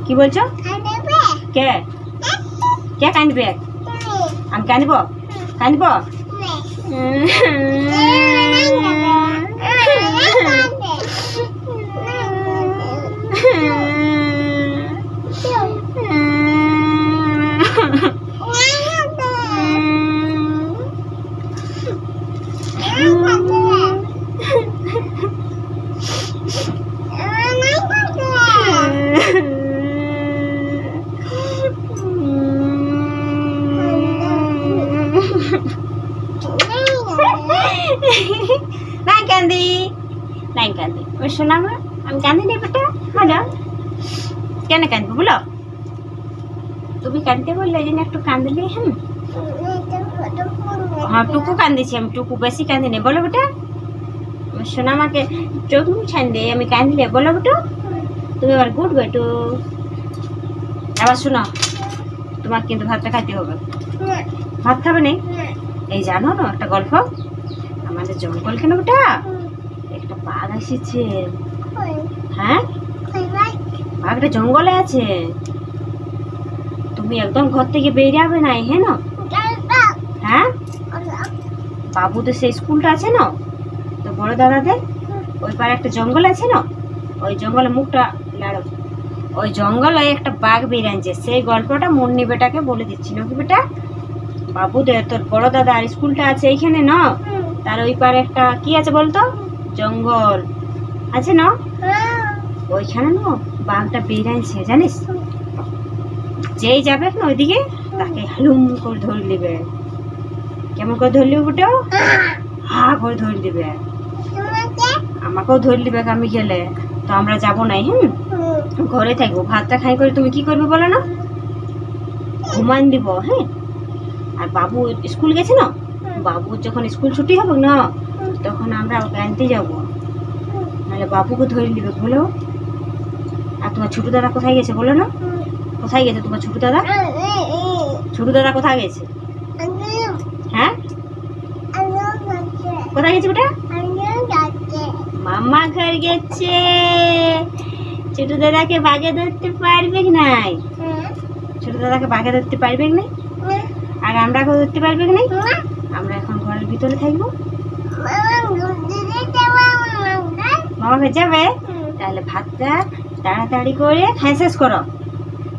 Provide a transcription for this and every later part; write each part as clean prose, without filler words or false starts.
কি বলছো? কে কে কাঁদবে? আমি কাঁদব? কাঁদব? নাই কান্দি, নাই কান্দি। ওই শোনা মা, আমি কান্দি নি বেটা। হ্যাঁ, কেন কাঁদবো বলো? তুমি কাঁদতে বললে এই জন্য একটু কাঁদলি। হ্যাঁ, টুকু কান্দিছি আমি, টুকু বেশি কান্দি নেই। বলো বেটা, শোনা আমাকে চোখ মুছান দে, আমি কাঁদলে। বলো বেটা, তুমি আবার গুড বেটু। আবার শোনো, তোমার কিন্তু ভাতটা খাইতে হবে। ভাত খাবে না? এই জানো না একটা গল্প, আমাদের জঙ্গল কেন বেটা একটা বাঘ এসেছে। হ্যাঁ, বাঘটা জঙ্গলে আছে। তুমি একদম ঘর থেকে বেরিয়ে যাবে না। হ্যাঁ না? হ্যাঁ, বাবুদের সেই স্কুলটা আছে না, তো বড় দাদাদের ওই পারে একটা জঙ্গল আছে না, ওই জঙ্গলে মুখটা লাড়ো, ওই জঙ্গলে একটা বাঘ বেরিয়েছে। সেই গল্পটা মুন্নি বেটাকে বলে দিচ্ছিল। কি বেটা, বাবুদের তোর বড় দাদা আর স্কুলটা আছে এইখানে না, তার ওই পারে একটা কি আছে বলতো, জঙ্গল আছে না, ওইখানে না বাঘটা বেরিয়েছে জানিস। যেই যাবে না ওইদিকে তাকে হালুম করে ধরে নেবে। কেমন করে ধরলি ওটা? হা করে ধরে দিবে। আমাকেও ধরে দিবে আমি গেলে, তো আমরা যাবো নাই। ঘরে থাকবো, ভাতটা খাই করে তুমি কি করবে বলো না? ঘুমান দিব। হ্যাঁ, আর বাবু স্কুল গেছে না, বাবুর যখন স্কুল ছুটি হবে না, তখন আমরা ওকে আনতে যাবো। নাহলে বাবুকে ধরে নিবে বলো। আর তোমার ছোট দাদা কোথায় গেছে বলো না? কোথায় গেছে তোমার ছোট দাদা? ছোট দাদা কোথায় গেছে? হ্যাঁ, কোথায় গেছে ওটা? মামা ঘর গেছে। ছোট দাদাকে বাগে ধরতে পারবে নাই? ছোট দাদাকে বাগে ধরতে পারবে না, আর আমরা ধরতে পারবে না। আমরা এখন ঘরের ভিতরে থাকবো। মামা ঘর যাবে? তাহলে ভাতটা তাড়াতাড়ি করে খাই শেষ করো।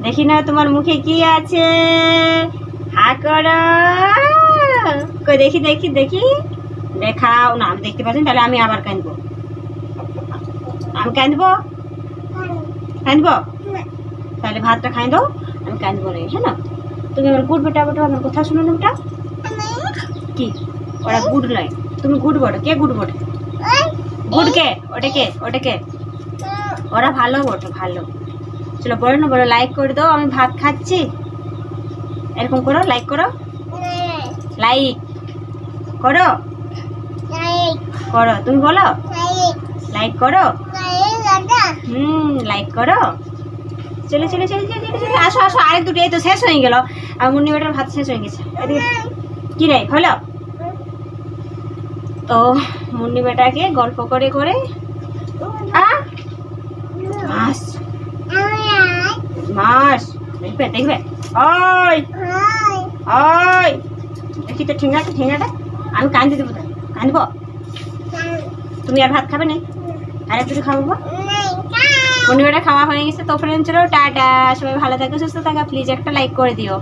দেখি না তোমার মুখে কি আছে, হা করো। দেখি দেখি দেখি, দেখাও না। আমি দেখতে পাচ্ছি, তাহলে আমি আবার কাঁদবো। আমি কাঁদবো? কাঁদবো? তাহলে ভাতটা খাই দাও, আমি কাঁদবো না। হ্যাঁ না? তুমি আমার গুড বেটা বেটা, আমার কথা শুনো না বেটা। কি ওরা গুড নয়, তুমি গুড বটো। কে গুড বটে? গুড কে? ওটা কে? ওটা কে? ওরা ভালো বটে, ভালো। চলো বলো না, বলো লাইক করে দাও, আমি ভাত খাচ্ছি। এরকম করো, লাইক করো, লাইক করো, করো। তুমি বলো লাইক করো। লাইক করো। চলে চলে চলে চলে চলে আসো আসো। আরেক দুটো এই তো শেষ হয়ে গেল, আর মুন্নি বেটার ভাত শেষ হয়ে গেছে। কি রে হলো? তো মুন্নি বেটাকে গল্প করে করে মাস মাস দেখবে দেখবে। ওই ওই দেখি তো ঠেঙ্গাটা, ঠেঙ্গাটা আমি কাঁদি দেবো। কাঁদবো? তুমি আর ভাত খাবে না? আর একটু খাবো। মুন্নি বেটা খাওয়া হয়ে গেছে। তো ফ্রেন্ড চলো টাটা, সবাই ভালো থাকো, সুস্থ থাকো। প্লিজ একটা লাইক করে দিও।